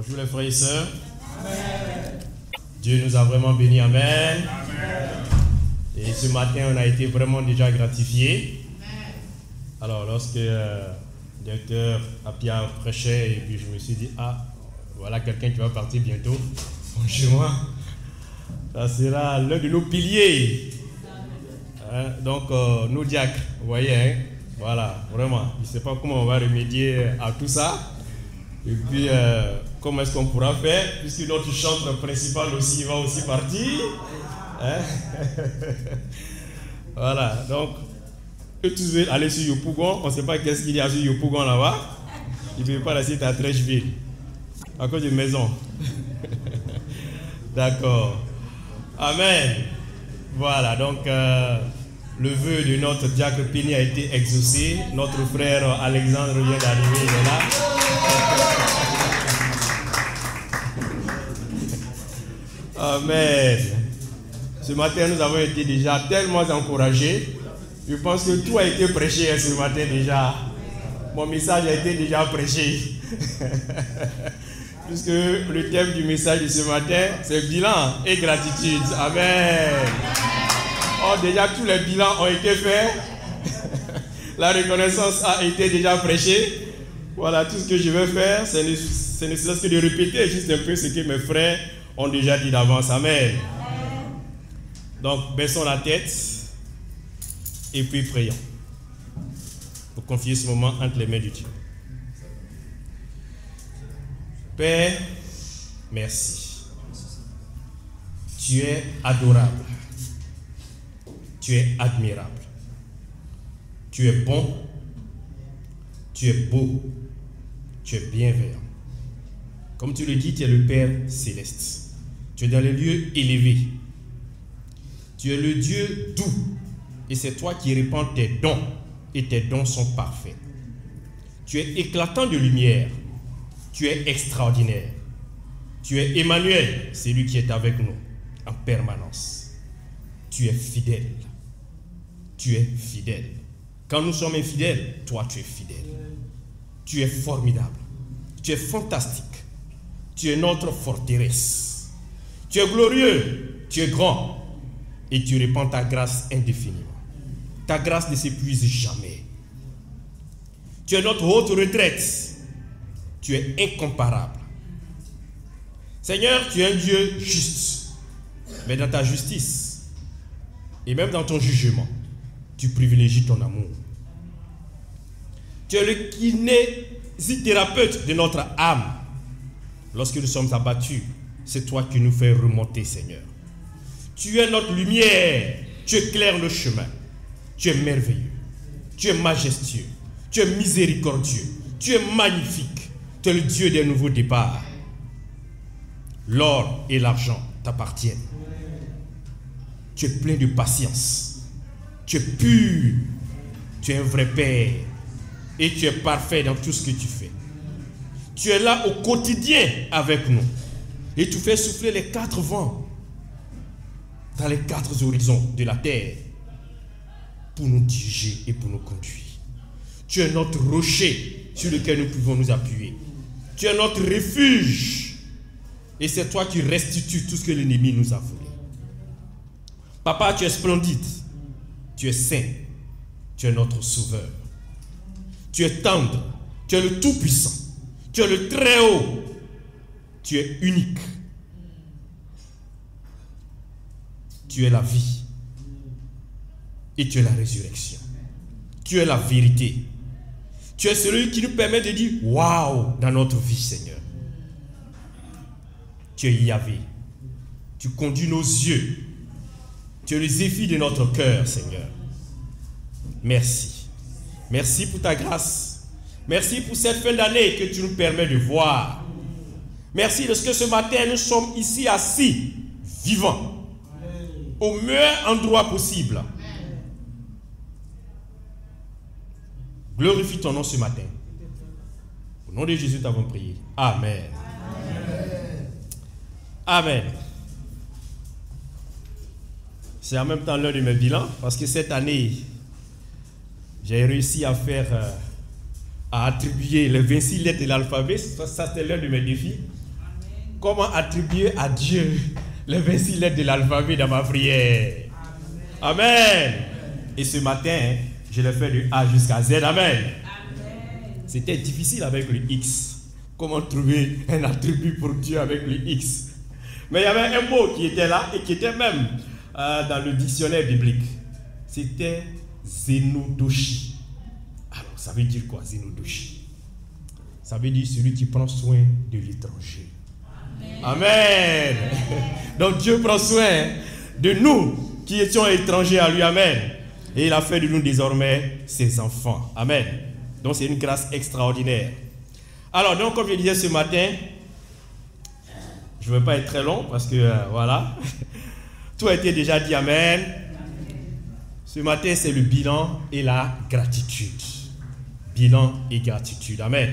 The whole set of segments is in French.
Bonjour les frères et sœurs. Amen. Dieu nous a vraiment bénis. Amen. Amen. Et ce matin, on a été vraiment déjà gratifiés. Alors, lorsque le directeur Apia prêchait, et puis je me suis dit, ah, voilà quelqu'un qui va partir bientôt. Franchement, ça sera l'un de nos piliers. Hein? Donc, nos diacres, vous voyez, hein? Voilà, vraiment. Je ne sais pas comment on va remédier à tout ça. Et puis, comment est-ce qu'on pourra faire, puisque notre chanteur principal aussi va aussi partir. Hein? Voilà, donc, eux tous veulent aller sur Yopougon. On ne sait pas qu'est-ce qu'il y a sur Yopougon là-bas. Ils ne peuvent pas laisser à Trècheville, à cause de maison. D'accord. Amen. Voilà, donc, le vœu de notre diacre Péni a été exaucé. Notre frère Alexandre vient d'arriver, il est là. Amen. Ce matin, nous avons été déjà tellement encouragés. Je pense que tout a été prêché ce matin déjà. Mon message a été déjà prêché. Puisque le thème du message de ce matin, c'est bilan et gratitude. Amen. Oh, déjà, tous les bilans ont été faits. La reconnaissance a été déjà prêchée. Voilà, tout ce que je vais faire, c'est ne serait-ce que de répéter juste un peu ce que mes frères ont déjà dit d'avance. Amen. Donc, baissons la tête et puis prions. Pour confier ce moment entre les mains de Dieu. Père, merci. Tu es adorable. Tu es admirable. Tu es bon. Tu es beau. Tu es bienveillant. Comme tu le dis, tu es le Père céleste. Tu es dans les lieux élevés. Tu es le Dieu doux. Et c'est toi qui répands tes dons. Et tes dons sont parfaits. Tu es éclatant de lumière. Tu es extraordinaire. Tu es Emmanuel, celui qui est avec nous en permanence. Tu es fidèle. Tu es fidèle. Quand nous sommes infidèles, toi tu es fidèle. Tu es formidable. Tu es fantastique. Tu es notre forteresse. Tu es glorieux. Tu es grand. Et tu répands ta grâce indéfiniment. Ta grâce ne s'épuise jamais. Tu es notre haute retraite. Tu es incomparable. Seigneur, tu es un Dieu juste. Mais dans ta justice, et même dans ton jugement, tu privilégies ton amour. Tu es le kinésithérapeute de notre âme. Lorsque nous sommes abattus, c'est toi qui nous fais remonter, Seigneur. Tu es notre lumière. Tu éclaires le chemin. Tu es merveilleux. Tu es majestueux. Tu es miséricordieux. Tu es magnifique. Tu es le Dieu des nouveaux départs. L'or et l'argent t'appartiennent. Tu es plein de patience. Tu es pur. Tu es un vrai Père. Et tu es parfait dans tout ce que tu fais. Tu es là au quotidien avec nous. Et tu fais souffler les quatre vents dans les quatre horizons de la terre pour nous diriger et pour nous conduire. Tu es notre rocher sur lequel nous pouvons nous appuyer. Tu es notre refuge. Et c'est toi qui restitues tout ce que l'ennemi nous a volé. Papa, tu es splendide. Tu es saint. Tu es notre sauveur. Tu es tendre. Tu es le tout-puissant. Tu es le très haut. Tu es unique. Tu es la vie. Et tu es la résurrection. Tu es la vérité. Tu es celui qui nous permet de dire waouh dans notre vie, Seigneur. Tu es Yahvé. Tu conduis nos yeux. Tu es le zéphyr de notre cœur, Seigneur. Merci. Merci pour ta grâce. Merci pour cette fin d'année que tu nous permets de voir. Merci parce que ce matin, nous sommes ici assis, vivants, au meilleur endroit possible. Glorifie ton nom ce matin. Au nom de Jésus, nous t'avons prié. Amen. Amen. C'est en même temps l'heure de mes bilans, parce que cette année, j'ai réussi à attribuer les 26 lettres de l'alphabet. Ça c'était l'un de mes défis. comment attribuer à Dieu les 26 lettres de l'alphabet dans ma prière. Amen. Et ce matin, je l'ai fait de A jusqu'à Z. Amen. C'était difficile avec le X. Comment trouver un attribut pour Dieu avec le X? Mais il y avait un mot qui était là et qui était même dans le dictionnaire biblique. C'était Zénodoshi. Alors, ça veut dire quoi, Zénodoshi? Ça veut dire celui qui prend soin de l'étranger. Amen. Donc Dieu prend soin de nous qui étions étrangers à lui. Amen. Et il a fait de nous désormais ses enfants. Amen. Donc c'est une grâce extraordinaire. Alors donc comme je disais ce matin, je ne veux pas être très long parce que voilà, tout a été déjà dit. Amen. Ce matin c'est le bilan et la gratitude. Bilan et gratitude. Amen.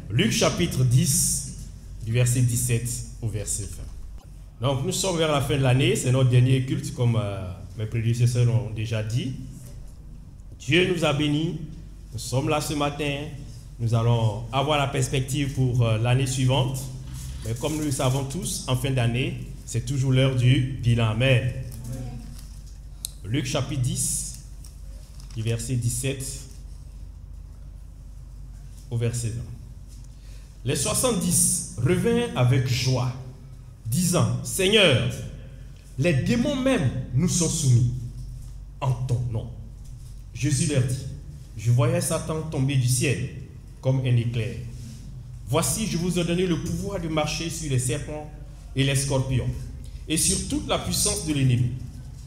Luc chapitre 10, du verset 17 au verset 20. Donc nous sommes vers la fin de l'année, c'est notre dernier culte comme mes prédécesseurs l'ont déjà dit. Dieu nous a bénis, nous sommes là ce matin, nous allons avoir la perspective pour l'année suivante. Mais comme nous le savons tous, en fin d'année, c'est toujours l'heure du bilan. Amen. Luc chapitre 10, du verset 17 au verset 20. Les 70 revinrent avec joie, disant, Seigneur, les démons même nous sont soumis en ton nom. Jésus leur dit, je voyais Satan tomber du ciel comme un éclair. Voici, je vous ai donné le pouvoir de marcher sur les serpents et les scorpions, et sur toute la puissance de l'ennemi,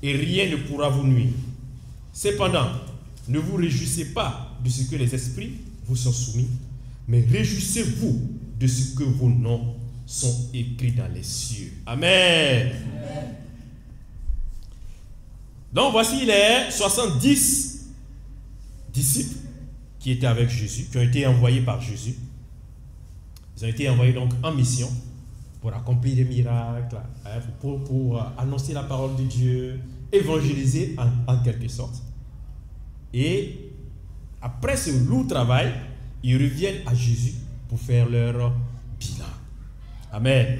et rien ne pourra vous nuire. Cependant, ne vous réjouissez pas de ce que les esprits vous sont soumis, mais réjouissez-vous de ce que vos noms sont écrits dans les cieux. Amen. Amen. Donc voici les 70 disciples qui étaient avec Jésus, qui ont été envoyés par Jésus. Ils ont été envoyés donc en mission pour accomplir des miracles, pour annoncer la parole de Dieu, évangéliser en quelque sorte. Et après ce lourd travail, ils reviennent à Jésus pour faire leur bilan. Amen.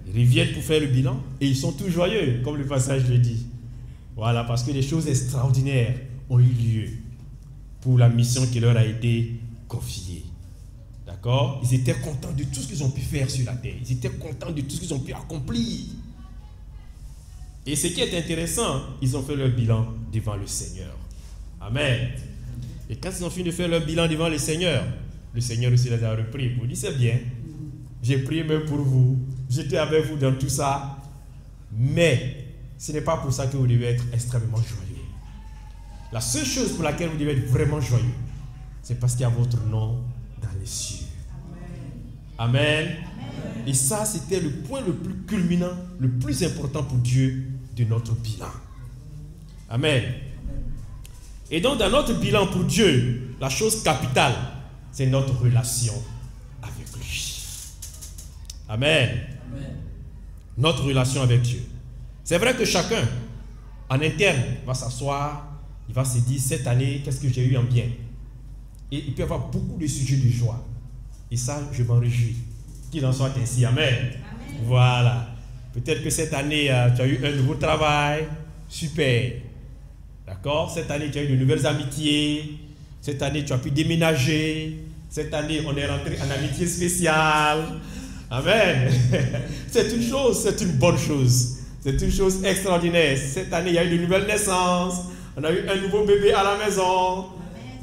Ils reviennent pour faire le bilan et ils sont tous joyeux, comme le passage le dit. Voilà, parce que des choses extraordinaires ont eu lieu pour la mission qui leur a été confiée. D'accord? Ils étaient contents de tout ce qu'ils ont pu faire sur la terre. Ils étaient contents de tout ce qu'ils ont pu accomplir. Et ce qui est intéressant, ils ont fait leur bilan devant le Seigneur. Amen. Et quand ils ont fini de faire leur bilan devant le Seigneur aussi les a repris. Vous dites, c'est bien. J'ai prié même pour vous. J'étais avec vous dans tout ça. Mais ce n'est pas pour ça que vous devez être extrêmement joyeux. La seule chose pour laquelle vous devez être vraiment joyeux, c'est parce qu'il y a votre nom dans les cieux. Amen. Amen. Et ça, c'était le point le plus culminant, le plus important pour Dieu de notre bilan. Amen. Et donc, dans notre bilan pour Dieu, la chose capitale, c'est notre relation avec lui. Amen. Amen. Notre relation avec Dieu. C'est vrai que chacun, en interne, va s'asseoir, il va se dire, cette année, qu'est-ce que j'ai eu en bien? Et il peut y avoir beaucoup de sujets de joie. Et ça, je m'en réjouis. Qu'il en soit ainsi. Amen. Amen. Voilà. Peut-être que cette année, tu as eu un nouveau travail. Super. D'accord? Cette année, tu as eu de nouvelles amitiés. Cette année, tu as pu déménager. Cette année, on est rentré en amitié spéciale. Amen. C'est une chose, c'est une bonne chose. C'est une chose extraordinaire. Cette année, il y a eu de nouvelles naissances. On a eu un nouveau bébé à la maison.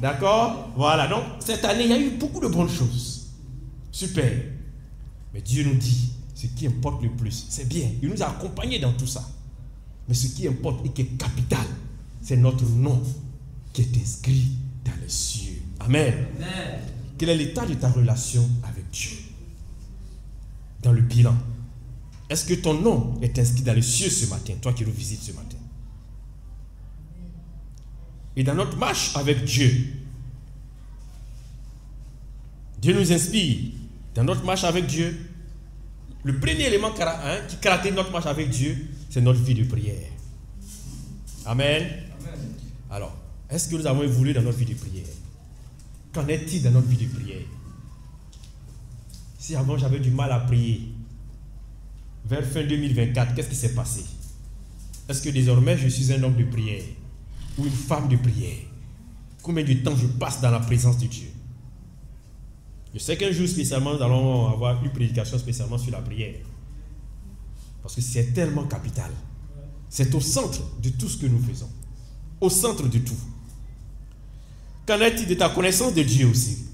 D'accord? Voilà. Donc, cette année, il y a eu beaucoup de bonnes choses. Super. Mais Dieu nous dit, ce qui importe le plus, c'est bien. Il nous a accompagnés dans tout ça. Mais ce qui importe et qui est capital, c'est notre nom qui est inscrit dans les cieux. Amen. Amen. Quel est l'état de ta relation avec Dieu? Dans le bilan. Est-ce que ton nom est inscrit dans les cieux ce matin, toi qui nous visites ce matin? Et dans notre marche avec Dieu, Dieu nous inspire. Dans notre marche avec Dieu, le premier élément qui caractérise notre marche avec Dieu, c'est notre vie de prière. Amen. Amen. Alors, est-ce que nous avons évolué dans notre vie de prière? Qu'en est-il dans notre vie de prière? Si avant j'avais du mal à prier, vers fin 2024, qu'est-ce qui s'est passé? Est-ce que désormais je suis un homme de prière ou une femme de prière? Combien de temps je passe dans la présence de Dieu? Je sais qu'un jour spécialement, nous allons avoir une prédication spécialement sur la prière. Parce que c'est tellement capital. C'est au centre de tout ce que nous faisons. Au centre de tout. Qu'en est-il de ta connaissance de Dieu aussi?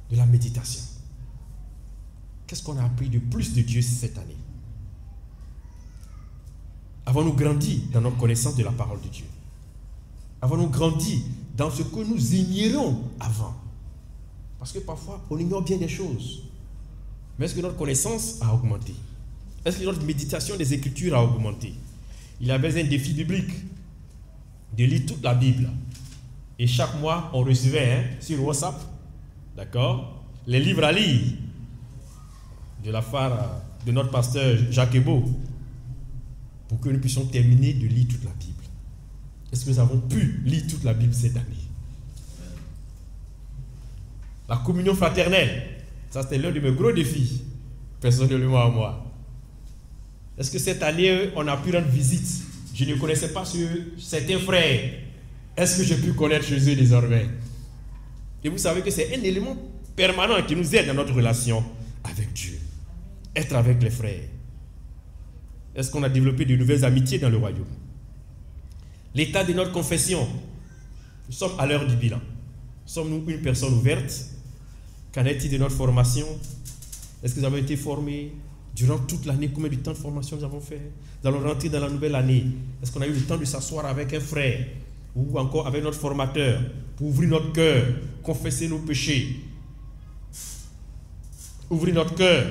De la méditation. Qu'est-ce qu'on a appris de plus de Dieu cette année? Avons-nous grandi dans notre connaissance de la parole de Dieu? Avons-nous grandi dans ce que nous ignorions avant? Parce que parfois, on ignore bien des choses. Mais est-ce que notre connaissance a augmenté? Est-ce que notre méditation des Écritures a augmenté? Il y avait un défi biblique de lire toute la Bible. Et chaque mois, on recevait sur WhatsApp, d'accord, les livres à lire de la part de notre pasteur Jacques Ebo, pour que nous puissions terminer de lire toute la Bible. Est-ce que nous avons pu lire toute la Bible cette année? La communion fraternelle, ça c'était l'un de mes gros défis, personnellement à moi. Est-ce que cette année, on a pu rendre visite? Je ne connaissais pas certains frères. Est-ce que j'ai pu connaître chez eux désormais? Et vous savez que c'est un élément permanent qui nous aide dans notre relation avec Dieu. Être avec les frères. Est-ce qu'on a développé de nouvelles amitiés dans le royaume? L'état de notre confession. Nous sommes à l'heure du bilan. Sommes-nous une personne ouverte? Qu'en est-il de notre formation? Est-ce que nous avons été formés durant toute l'année? Combien de temps de formation nous avons fait? Nous allons rentrer dans la nouvelle année. Est-ce qu'on a eu le temps de s'asseoir avec un frère ou encore avec notre formateur pour ouvrir notre cœur, confesser nos péchés, ouvrir notre cœur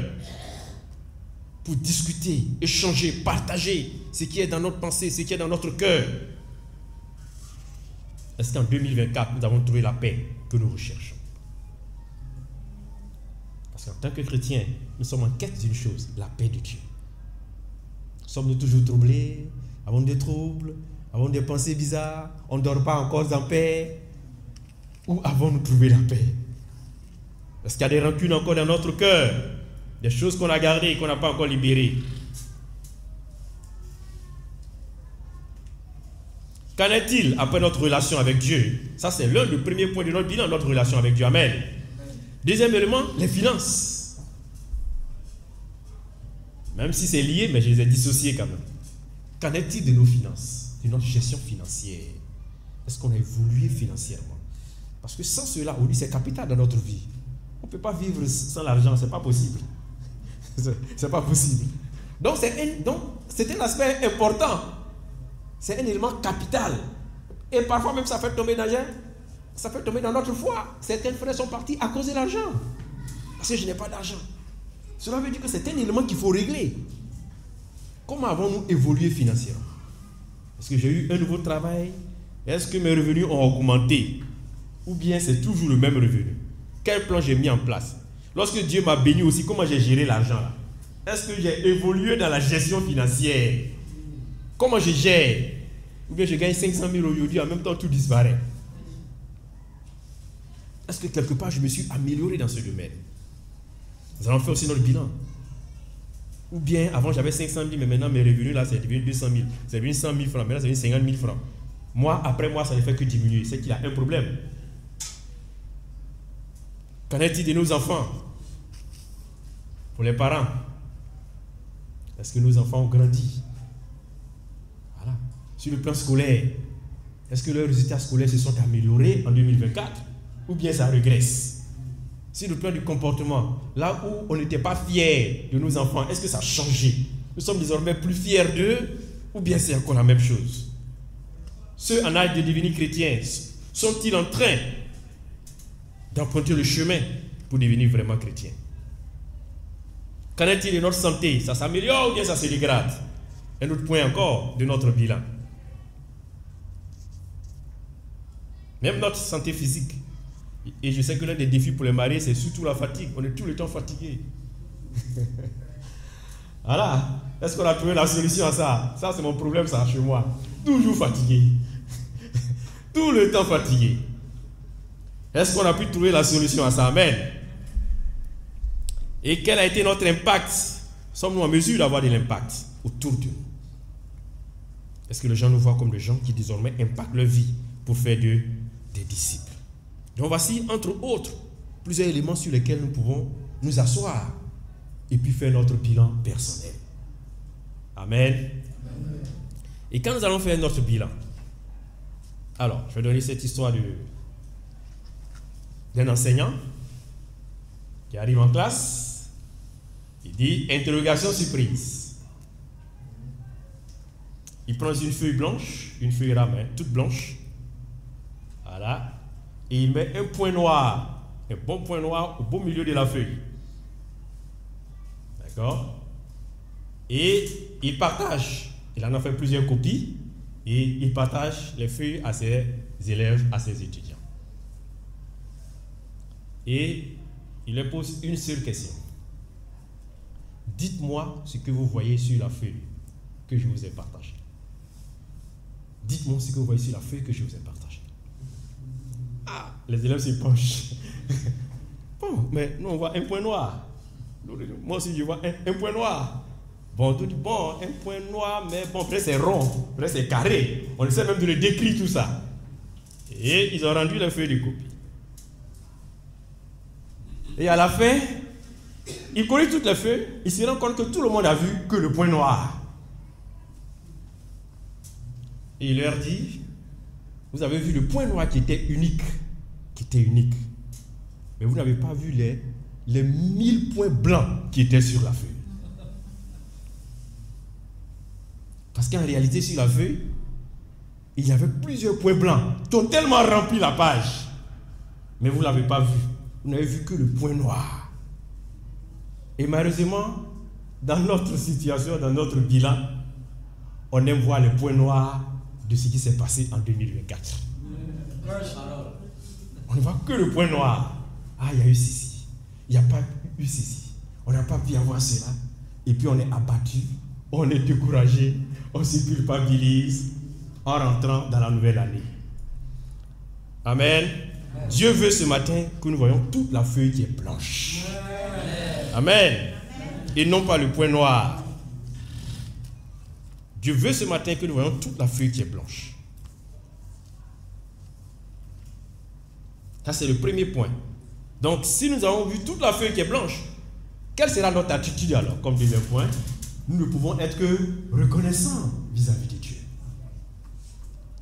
pour discuter, échanger, partager ce qui est dans notre pensée, ce qui est dans notre cœur? Est-ce qu'en 2024, nous avons trouvé la paix que nous recherchons? Parce qu'en tant que chrétiens, nous sommes en quête d'une chose, la paix de Dieu. Sommes-nous toujours troublés? Avons-nous des troubles? Avons-nous des pensées bizarres? On ne dort pas encore en paix? Où avons-nous trouvé la paix? Est-ce qu'il y a des rancunes encore dans notre cœur? Des choses qu'on a gardées et qu'on n'a pas encore libérées? Qu'en est-il après notre relation avec Dieu? Ça, c'est l'un des premiers points de notre bilan, notre relation avec Dieu. Amen. Deuxième élément, les finances. Même si c'est lié, mais je les ai dissociés quand même. Qu'en est-il de nos finances, de notre gestion financière? Est-ce qu'on a évolué financièrement? Parce que sans cela, aujourd'hui, c'est capital dans notre vie. On ne peut pas vivre sans l'argent, ce n'est pas possible. C'est pas possible. Donc, c'est un aspect important. C'est un élément capital. Et parfois même, ça fait tomber dans l'argent. Ça fait tomber dans notre foi. Certains frères sont partis à cause de l'argent. Parce que je n'ai pas d'argent. Cela veut dire que c'est un élément qu'il faut régler. Comment avons-nous évolué financièrement? Est-ce que j'ai eu un nouveau travail? Est-ce que mes revenus ont augmenté? Ou bien c'est toujours le même revenu? Quel plan j'ai mis en place? Lorsque Dieu m'a béni aussi, comment j'ai géré l'argent là? Est-ce que j'ai évolué dans la gestion financière? Comment je gère? Ou bien je gagne 500 000 aujourd'hui, en même temps tout disparaît? Est-ce que quelque part je me suis amélioré dans ce domaine? Nous allons faire aussi notre bilan. Ou bien avant j'avais 500 000, mais maintenant mes revenus là c'est devenu 200 000. C'est devenu 100 000 francs, maintenant c'est devenu 50 000 francs. Moi, après moi, ça ne fait que diminuer. C'est qu'il y a un problème. Qu'en est-il de nos enfants? Pour les parents, est-ce que nos enfants ont grandi? Voilà. Sur le plan scolaire, est-ce que leurs résultats scolaires se sont améliorés en 2024? Ou bien ça régresse? Sur le plan du comportement, là où on n'était pas fiers de nos enfants, est-ce que ça a changé? Nous sommes désormais plus fiers d'eux? Ou bien c'est encore la même chose? Ceux en âge de devenir chrétiens, sont-ils en train d'emprunter le chemin pour devenir vraiment chrétiens? Qu'en est-il de notre santé? Ça s'améliore ou bien ça se dégrade? Un autre point encore de notre bilan. Même notre santé physique. Et je sais que l'un des défis pour les mariés, c'est surtout la fatigue. On est tout le temps fatigué. Voilà. Est-ce qu'on a trouvé la solution à ça? Ça, c'est mon problème, ça, chez moi. Toujours fatigué. Tout le temps fatigué. Est-ce qu'on a pu trouver la solution à ça? Amen. Et quel a été notre impact Sommes-nous en mesure d'avoir de l'impact autour de nous? Est-ce que les gens nous voient comme des gens qui désormais impactent leur vie pour faire des disciples? Donc voici, entre autres, plusieurs éléments sur lesquels nous pouvons nous asseoir et puis faire notre bilan personnel. Amen. Et quand nous allons faire notre bilan, alors, je vais donner cette histoire d'un enseignant qui arrive en classe. Il dit, interrogation surprise. Il prend une feuille blanche, une feuille ramée, toute blanche. Voilà. Et il met un point noir, un bon point noir au beau milieu de la feuille. D'accord? Et il partage. Il en a fait plusieurs copies. Et il partage les feuilles à ses élèves, à ses étudiants. Et il leur pose une seule question. Dites-moi ce que vous voyez sur la feuille que je vous ai partagée. Dites-moi ce que vous voyez sur la feuille que je vous ai partagée. Ah, les élèves se penchent. Bon, mais nous on voit un point noir. Moi aussi je vois un point noir. Bon, tout dit, bon, un point noir, mais bon, après c'est rond, après c'est carré. On essaie même de le décrire tout ça. Et ils ont rendu les feuilles de copie. Et à la fin, ils corrigent toutes les feuilles, ils se rendent compte que tout le monde a vu que le point noir. Et il leur dit, vous avez vu le point noir qui était unique. Mais vous n'avez pas vu les 1000 points blancs qui étaient sur la feuille. Parce qu'en réalité, sur la feuille, il y avait plusieurs points blancs qui ont tellement rempli la page. Mais vous ne l'avez pas vu. Vous n'avez vu que le point noir. Et malheureusement, dans notre situation, dans notre bilan, on aime voir les points noirs de ce qui s'est passé en 2024. On ne voit que le point noir. Ah, il y a eu ceci. Il n'y a pas eu ceci. On n'a pas pu avoir cela. Et puis on est abattu. On est découragé. On se culpabilise en rentrant dans la nouvelle année. Amen. Dieu veut ce matin que nous voyons toute la feuille qui est blanche. Amen. Et non pas le point noir. Dieu veut ce matin que nous voyons toute la feuille qui est blanche. Ça, c'est le premier point. Donc, si nous avons vu toute la feuille qui est blanche, quelle sera notre attitude alors? Comme deuxième point, nous ne pouvons être que reconnaissants vis-à-vis de Dieu.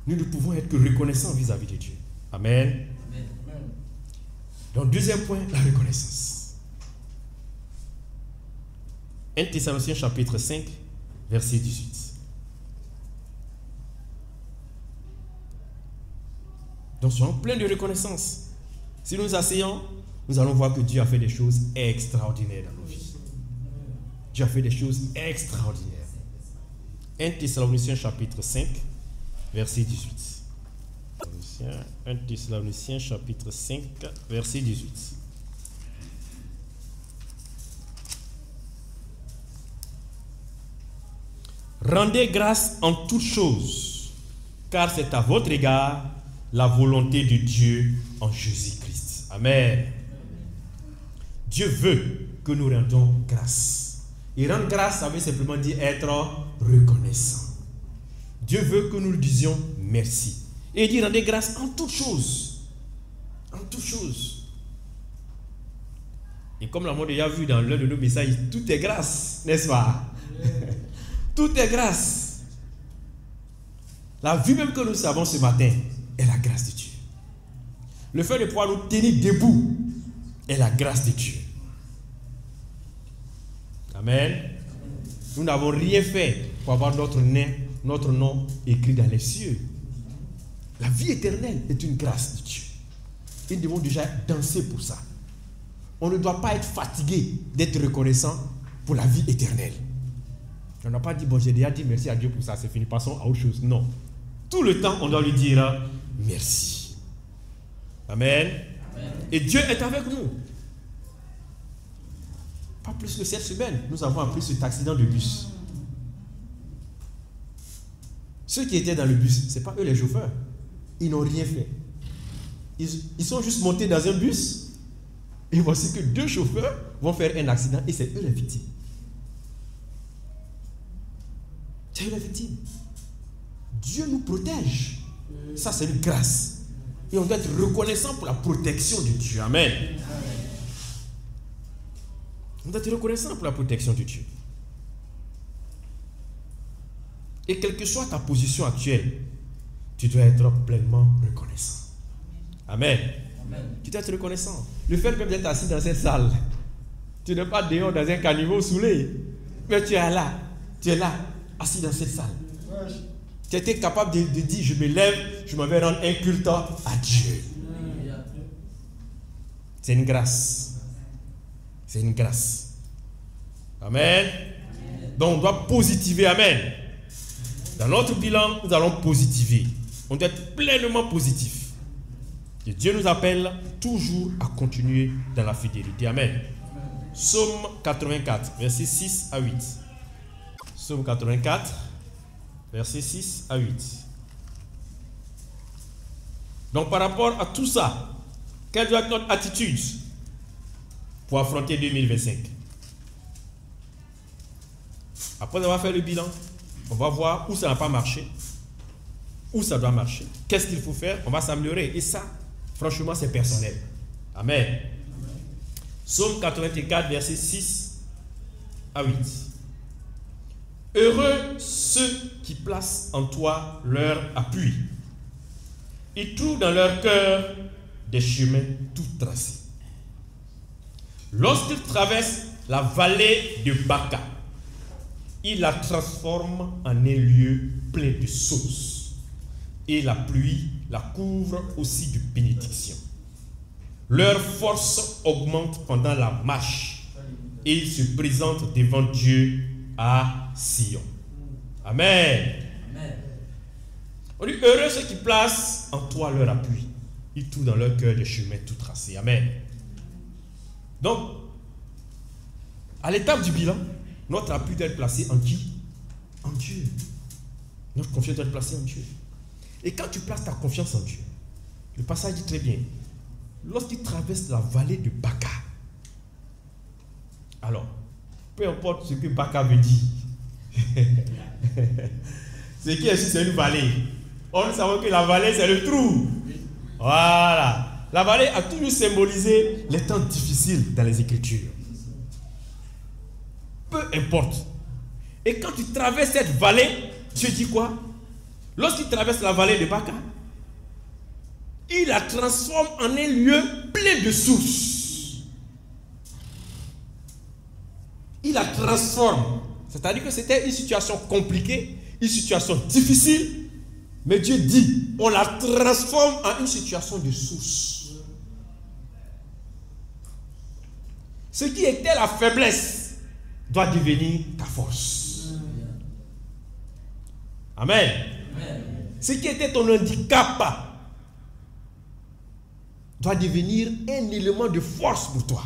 Nous ne pouvons être que reconnaissants vis-à-vis de Dieu. Amen. Amen. Donc, deuxième point, la reconnaissance. 1 Thessaloniciens chapitre 5, verset 18. Donc, soyons pleins de reconnaissance. Si nous nous asseyons, nous allons voir que Dieu a fait des choses extraordinaires dans nos vies. Dieu a fait des choses extraordinaires. 1 Thessaloniciens chapitre 5, verset 18. 1 Thessaloniciens chapitre 5, verset 18. Rendez grâce en toutes choses, car c'est à votre égard la volonté de Dieu en Jésus-Christ. Amen. Dieu veut que nous rendions grâce. Et rendre grâce, ça veut simplement dire être reconnaissant. Dieu veut que nous lui disions merci. Et il dit rendez grâce en toutes choses. En toutes choses. Et comme l'avons déjà vu dans l'un de nos messages, tout est grâce, n'est-ce pas? Tout est grâce. La vie même que nous savons ce matin est la grâce de Dieu. Le fait de pouvoir nous tenir debout est la grâce de Dieu. Amen. Nous n'avons rien fait pour avoir notre nom écrit dans les cieux. La vie éternelle est une grâce de Dieu. Et nous devons déjà danser pour ça. On ne doit pas être fatigué d'être reconnaissant pour la vie éternelle. On n'a pas dit, bon, j'ai déjà dit merci à Dieu pour ça, c'est fini, passons à autre chose. Non. Tout le temps, on doit lui dire merci. Amen. Amen. Et Dieu est avec nous. Pas plus que cette semaine, nous avons appris cet accident de bus. Ceux qui étaient dans le bus, ce n'est pas eux les chauffeurs. Ils n'ont rien fait. Ils sont juste montés dans un bus et voici que 2 chauffeurs vont faire un accident et c'est eux les victimes. Tu as eu la victime. Dieu nous protège. Ça, c'est une grâce. Et on doit être reconnaissant pour la protection de Dieu. Amen. On doit être reconnaissant pour la protection de Dieu. Et quelle que soit ta position actuelle, tu dois être pleinement reconnaissant. Amen. Amen. Tu dois être reconnaissant. Le fait même d'être assis dans cette salle, tu n'es pas dehors dans un caniveau saoulé, mais tu es là, assis dans cette salle. Tu as été capable de dire, je me lève, je m'en vais rendre un culte à Dieu. C'est une grâce. C'est une grâce. Amen. Donc on doit positiver. Amen. Dans notre bilan, nous allons positiver. On doit être pleinement positif. Et Dieu nous appelle toujours à continuer dans la fidélité. Amen. Psaume 84, versets 6 à 8. Psaume 84, versets 6 à 8. Donc par rapport à tout ça, quelle doit être notre attitude pour affronter 2025? Après avoir fait le bilan, on va voir où ça n'a pas marché, où ça doit marcher. Qu'est-ce qu'il faut faire? On va s'améliorer. Et ça, franchement, c'est personnel. Amen. Psaume 84, versets 6 à 8. Heureux ceux qui placent en toi leur appui. Ils trouvent dans leur cœur des chemins tout tracés. Lorsqu'ils traversent la vallée de Baca, ils la transforment en un lieu plein de sources. Et la pluie la couvre aussi de bénédictions. Leur force augmente pendant la marche et ils se présentent devant Dieu à Sion. Amen. Amen. On dit heureux ceux qui placent en toi leur appui. Ils trouvent dans leur cœur des chemins tout tracés. Amen. Donc, à l'étape du bilan, notre appui doit être placé en qui? En Dieu. Notre confiance doit être placée en Dieu. Et quand tu places ta confiance en Dieu, le passage dit très bien, lorsqu'il traverse la vallée de Baca, alors, peu importe ce que Baca veut dire, ce qui est sûr, c'est une vallée. On sait que la vallée, c'est le trou. Voilà. La vallée a toujours symbolisé les temps difficiles dans les Écritures. Peu importe. Et quand tu traverses cette vallée, Dieu dit quoi? Lorsqu'il traverse la vallée de Baca, il la transforme en un lieu plein de sources. Il la transforme. C'est-à-dire que c'était une situation compliquée, une situation difficile, mais Dieu dit, on la transforme en une situation de source. Ce qui était la faiblesse doit devenir ta force. Amen. Ce qui était ton handicap doit devenir un élément de force pour toi.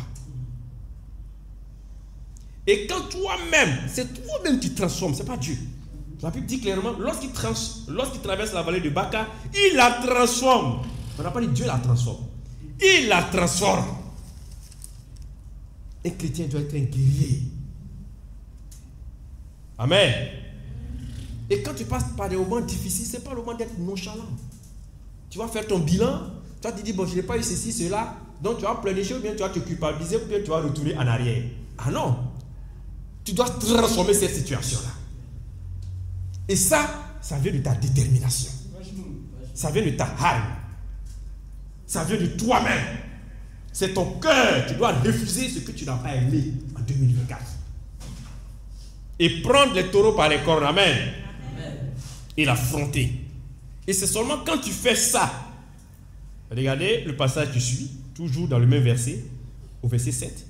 Et quand toi-même, c'est toi-même qui transformes, c'est pas Dieu. La Bible dit clairement, lorsqu'il traverse la vallée de Baca, il la transforme. On n'a pas dit Dieu la transforme. Il la transforme. Un chrétien doit être un guerrier. Amen. Et quand tu passes par des moments difficiles, ce n'est pas le moment d'être nonchalant. Tu vas faire ton bilan, tu vas te dire, bon, je n'ai pas eu ceci, cela, donc tu vas pleurnicher, ou bien tu vas te culpabiliser, ou bien tu vas retourner en arrière. Ah non. Tu dois transformer cette situation-là. Et ça vient de ta détermination. Ça vient de ta âme. Ça vient de toi-même. C'est ton cœur. Tu dois refuser ce que tu n'as pas aimé en 2024. Et prendre les taureaux par les cornes. Amen. Et l'affronter. Et c'est seulement quand tu fais ça. Regardez le passage qui suit, toujours dans le même verset, au verset 7.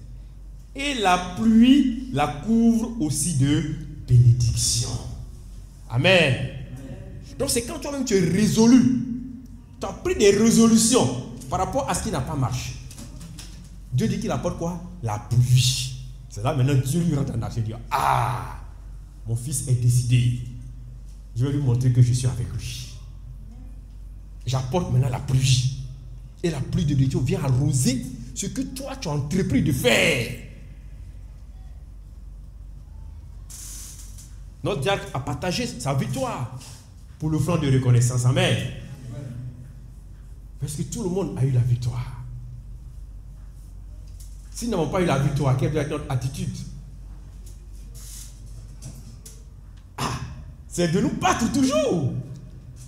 Et la pluie la couvre aussi de bénédictions. Amen. Donc c'est quand toi-même tu es résolu, tu as pris des résolutions par rapport à ce qui n'a pas marché. Dieu dit qu'il apporte quoi? La pluie. C'est là maintenant Dieu lui rentre en action et dit, ah, mon fils est décidé. Je vais lui montrer que je suis avec lui. J'apporte maintenant la pluie. Et la pluie de Dieu vient arroser ce que toi tu as entrepris de faire. Notre diacre a partagé sa victoire pour le flanc de reconnaissance. Amen. Parce que tout le monde a eu la victoire. Si nous n'avons pas eu la victoire, quelle doit être notre attitude? C'est de nous battre toujours.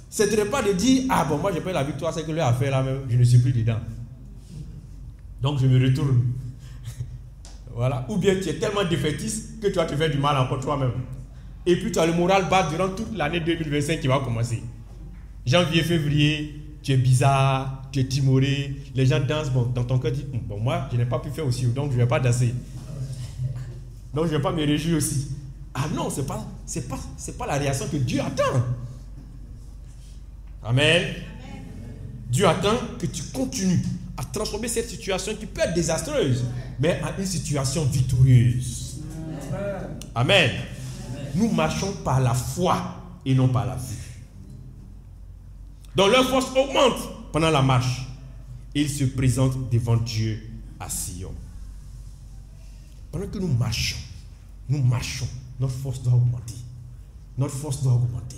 C'est de ne pas de dire, ah bon, moi j'ai pas eu la victoire, c'est que lui a fait là même, je ne suis plus dedans. Donc je me retourne. Voilà. Ou bien tu es tellement défaitiste que tu vas te faire du mal encore toi-même. Et puis tu as le moral bas durant toute l'année 2025 qui va commencer. Janvier, février, tu es bizarre, tu es timoré, les gens dansent, bon, dans ton cœur dit, bon moi je n'ai pas pu faire aussi, donc je ne vais pas danser. Donc je ne vais pas me réjouir aussi. Ah non, c'est pas la réaction que Dieu attend. Amen. Dieu attend que tu continues à transformer cette situation qui peut être désastreuse, mais en une situation victorieuse. Amen. Nous marchons par la foi et non par la vue. Donc leur force augmente pendant la marche. Et ils se présentent devant Dieu à Sion. Pendant que nous marchons, notre force doit augmenter. Notre force doit augmenter.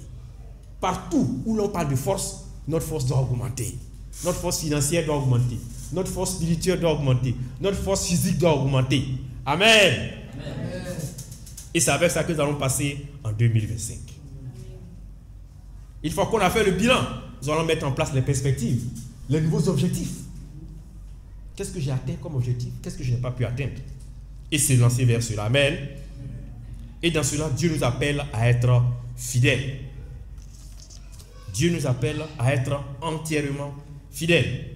Partout où l'on parle de force, notre force doit augmenter. Notre force financière doit augmenter. Notre force spirituelle doit augmenter. Notre force physique doit augmenter. Amen. Amen. Et c'est avec ça que nous allons passer en 2025. Une fois qu'on a fait le bilan, nous allons mettre en place les perspectives, les nouveaux objectifs. Qu'est-ce que j'ai atteint comme objectif? Qu'est-ce que je n'ai pas pu atteindre? Et c'est lancer vers cela. Amen. Et dans cela, Dieu nous appelle à être fidèles. Dieu nous appelle à être entièrement fidèles.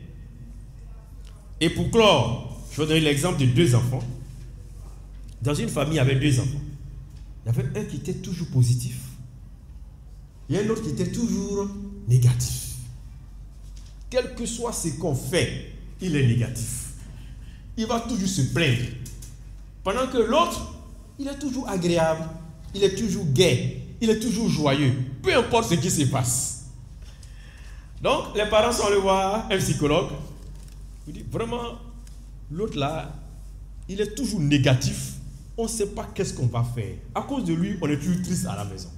Et pour clore, je vais donner l'exemple de deux enfants. Dans une famille avec deux enfants, il y avait un qui était toujours positif et un autre qui était toujours négatif. Quel que soit ce qu'on fait, il est négatif. Il va toujours se plaindre. Pendant que l'autre, il est toujours agréable, il est toujours gai, il est toujours joyeux, peu importe ce qui se passe. Donc, les parents sont allés voir un psychologue. Il dit, vraiment, l'autre là, il est toujours négatif. On ne sait pas qu'est-ce qu'on va faire. À cause de lui, on est toujours triste à la maison.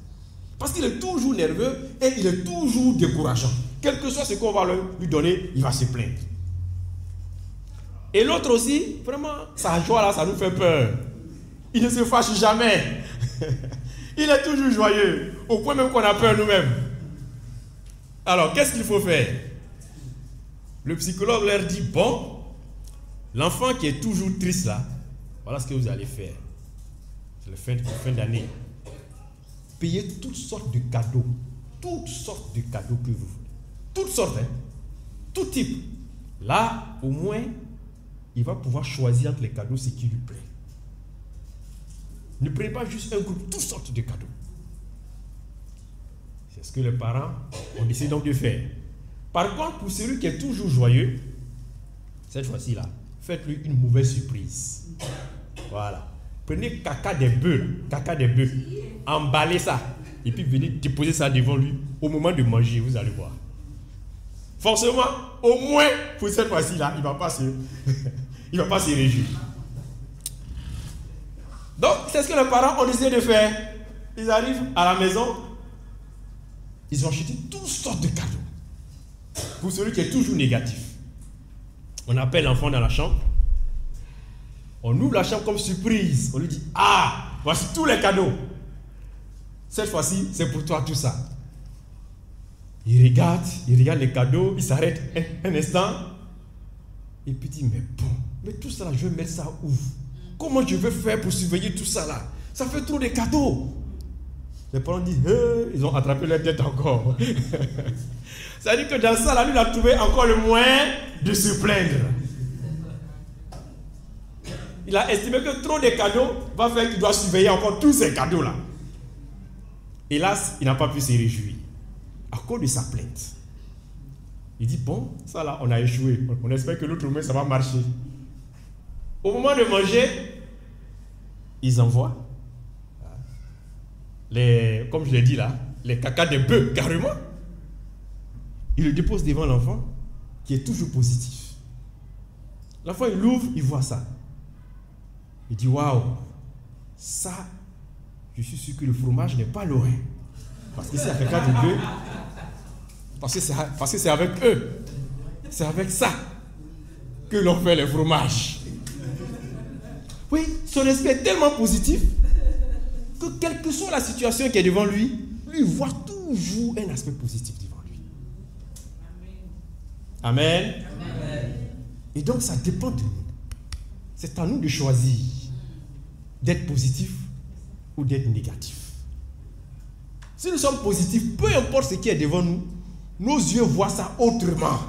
Parce qu'il est toujours nerveux et il est toujours décourageant. Quel que soit ce qu'on va lui donner, il va se plaindre. Et l'autre aussi, vraiment, sa joie là, ça nous fait peur. Il ne se fâche jamais. Il est toujours joyeux, au point même qu'on a peur nous-mêmes. Alors, qu'est-ce qu'il faut faire? Le psychologue leur dit, bon, l'enfant qui est toujours triste là, voilà ce que vous allez faire. C'est la fin d'année. Payez toutes sortes de cadeaux. Toutes sortes de cadeaux que vous voulez. Toutes sortes, hein. Tout type. Là, au moins, il va pouvoir choisir entre les cadeaux ce qui lui plaît. Ne prenez pas juste un groupe, toutes sortes de cadeaux. C'est ce que les parents ont décidé donc de faire. Par contre, pour celui qui est toujours joyeux, cette fois-ci là, faites-lui une mauvaise surprise. Voilà. Prenez caca des bœufs, emballez ça, et puis venez déposer ça devant lui au moment de manger, vous allez voir. Forcément, au moins pour cette fois-ci là, il ne va pas se réjouir. Donc, c'est ce que les parents ont décidé de faire. Ils arrivent à la maison, ils ont acheté toutes sortes de cadeaux. Pour celui qui est toujours négatif, on appelle l'enfant dans la chambre. On ouvre la chambre comme surprise. On lui dit, ah, voici tous les cadeaux. Cette fois-ci, c'est pour toi tout ça. Il regarde les cadeaux, il s'arrête un instant. Et puis il dit, mais bon, mais tout ça là, je vais mettre ça où? Comment je vais faire pour surveiller tout ça là? Ça fait trop de cadeaux. Les parents disent, ils ont attrapé leur tête encore. Ça veut dire que dans ça là, lui il a trouvé encore le moyen de se plaindre. Il a estimé que trop de cadeaux va faire qu'il doit surveiller encore tous ces cadeaux-là. Hélas, il n'a pas pu se réjouir à cause de sa plainte. Il dit, bon, ça là, on a échoué. On espère que l'autre mois, ça va marcher. Au moment de manger, ils envoient, comme je l'ai dit là, les cacas des bœufs, carrément. Ils le déposent devant l'enfant, qui est toujours positif. L'enfant, il l'ouvre, il voit ça. Il dit, waouh, ça, je suis sûr que le fromage n'est pas loin. Parce que c'est avec quelqu'un de Dieu. Parce que c'est avec eux. C'est avec ça que l'on fait le fromage. Oui, son esprit est tellement positif que quelle que soit la situation qui est devant lui, lui voit toujours un aspect positif devant lui. Amen. Amen. Et donc ça dépend de nous. C'est à nous de choisir d'être positif ou d'être négatif. Si nous sommes positifs, peu importe ce qui est devant nous, nos yeux voient ça autrement.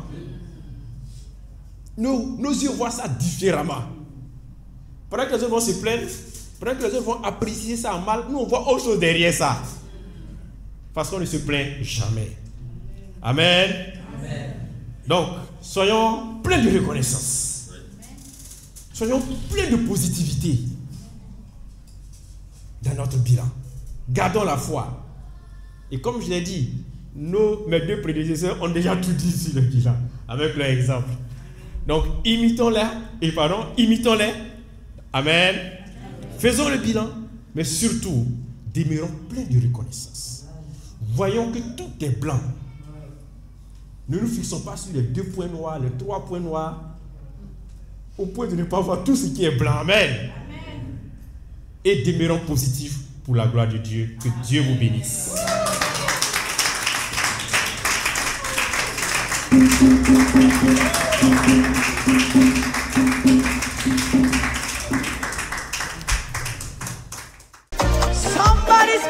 Nos yeux voient ça différemment. Pendant que les autres vont se plaindre, pendant que les autres vont apprécier ça en mal, nous on voit autre chose derrière ça. Parce qu'on ne se plaint jamais. Amen. Amen. Donc, soyons pleins de reconnaissance. Soyons pleins de positivité dans notre bilan. Gardons la foi. Et comme je l'ai dit, mes deux prédécesseurs ont déjà tout dit sur le bilan, avec leur exemple. Donc, imitons-les. Amen. Faisons le bilan, mais surtout, demeurons pleins de reconnaissance. Voyons que tout est blanc. Ne nous fixons pas sur les 2 points noirs, les 3 points noirs, au point de ne pas voir tout ce qui est blanc. Amen. Amen. Et demeurons positifs pour la gloire de Dieu. Que Dieu vous bénisse. Somebody's